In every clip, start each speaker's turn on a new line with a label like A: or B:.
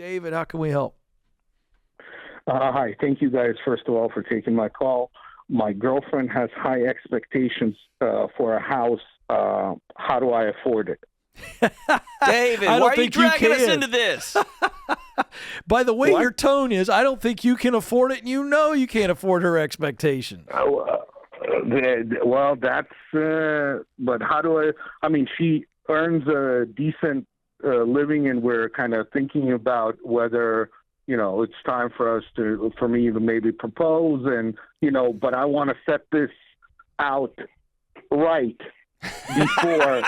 A: David. How can we help?
B: Hi. Thank you guys, first of all, for taking my call. My girlfriend has high expectations for a house. How do I afford it?
C: David, why are you dragging us into this?
A: By the way your tone is, I don't think you can afford it, and you know you can't afford her expectations.
B: Well, that's but how do I mean, she earns a decent living, and we're kind of thinking about whether, it's time for me to maybe propose, and, but I want to set this out right before.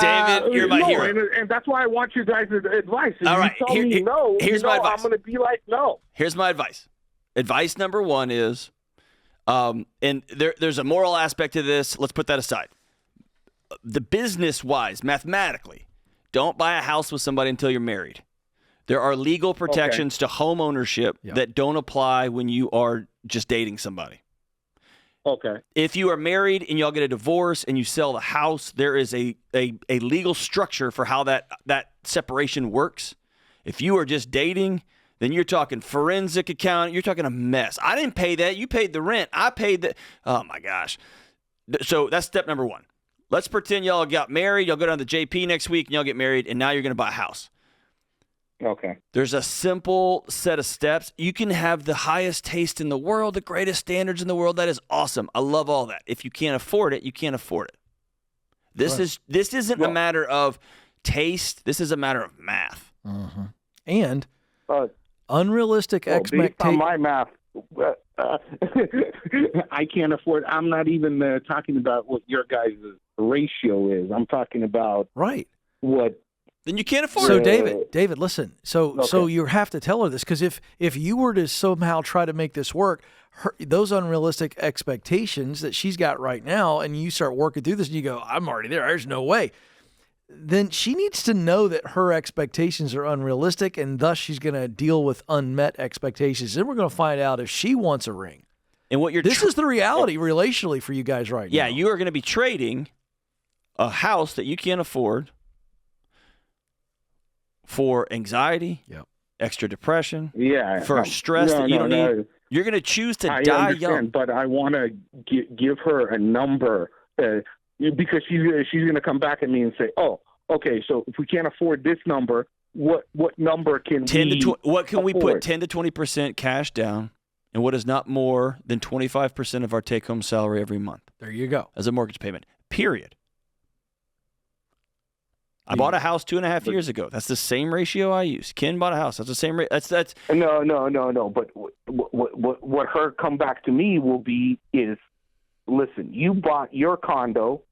C: David, you're my hero.
B: And that's why I want you guys' advice. If
C: all right.
B: you tell me no,
C: here's my advice.
B: I'm going to be like, no.
C: Here's my advice. Advice number one is, and there's a moral aspect to this. Let's put that aside. The business-wise, mathematically, don't buy a house with somebody until you're married. There are legal protections to home ownership that don't apply when you are just dating somebody.
B: Okay.
C: If you are married and y'all get a divorce and you sell the house, there is a legal structure for how that separation works. If you are just dating, then you're talking forensic accounting. You're talking a mess. I didn't pay that. You paid the rent. I paid the. Oh my gosh. So that's step number one. Let's pretend y'all got married. Y'all go down to the JP next week and y'all get married, and now you're going to buy a house.
B: Okay.
C: There's a simple set of steps. You can have the highest taste in the world, the greatest standards in the world. That is awesome. I love all that. If you can't afford it, you can't afford it. This isn't a matter of taste. This is a matter of math.
A: Mm-hmm. And unrealistic expectations.
B: Based on my math, I can't afford. I'm not even talking about what your guys' ratio is. I'm talking about what.
C: Then you can't afford
A: it.
C: So
A: David, listen. So you have to tell her this, because if you were to somehow try to make this work, those unrealistic expectations that she's got right now, and you start working through this, and you go, I'm already there. There's no way. Then she needs to know that her expectations are unrealistic, and thus she's going to deal with unmet expectations. Then we're going to find out if she wants a ring.
C: And what
A: this is the reality relationally for you guys right now.
C: Yeah, you are going to be trading a house that you can't afford for anxiety, extra depression, for stress that you don't need. You're going to choose to die young.
B: But I want to give her a number because she's going to come back at me and say, "Oh, okay, so if we can't afford this number, what number can
C: what can we
B: afford?
C: put 10 to 20% cash down, and what is not more than 25% of our take-home salary every month?
A: There you go.
C: As a mortgage payment. Period. I bought a house 2.5 years ago. That's the same ratio I use. Ken bought a house. That's the same rate. That's
B: No. But what her comeback to me will be is, listen, you bought your condo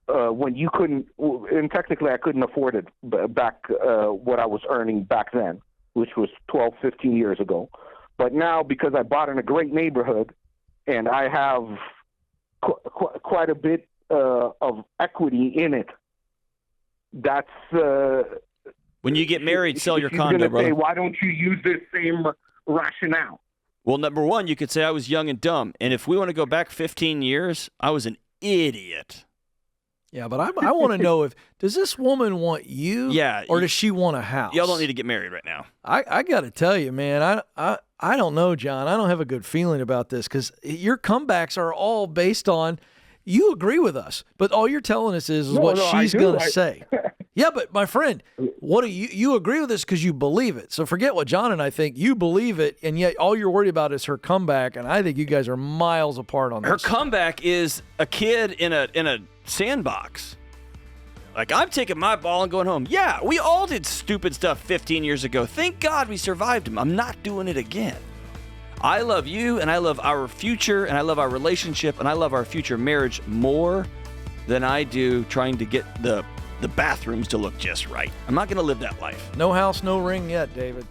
B: when you couldn't, and technically I couldn't afford it back what I was earning back then, which was 12, 15 years ago. But now, because I bought in a great neighborhood and I have quite a bit of equity in it, that's
C: when you get married, sell your condo, brother.
B: Say, why don't you use this same rationale?
C: Well, number one, you could say I was young and dumb, and if we want to go back 15 years, I was an idiot.
A: Yeah, but I want to know, does this woman want you?
C: Yeah,
A: or does she want a house?
C: Y'all don't need to get married right now.
A: I got to tell you, man, I don't know, John. I don't have a good feeling about this, because your comebacks are all based on you agree with us, but all you're telling us is what she's going to say. Yeah, but my friend, what do you agree with this because you believe it. So forget what John and I think. You believe it, and yet all you're worried about is her comeback, and I think you guys are miles apart on this.
C: Her comeback is a kid in a sandbox. Like, I'm taking my ball and going home. Yeah, we all did stupid stuff 15 years ago. Thank God we survived them. I'm not doing it again. I love you, and I love our future, and I love our relationship, and I love our future marriage more than I do trying to get the bathrooms to look just right. I'm not going to live that life.
A: No house, no ring yet, David.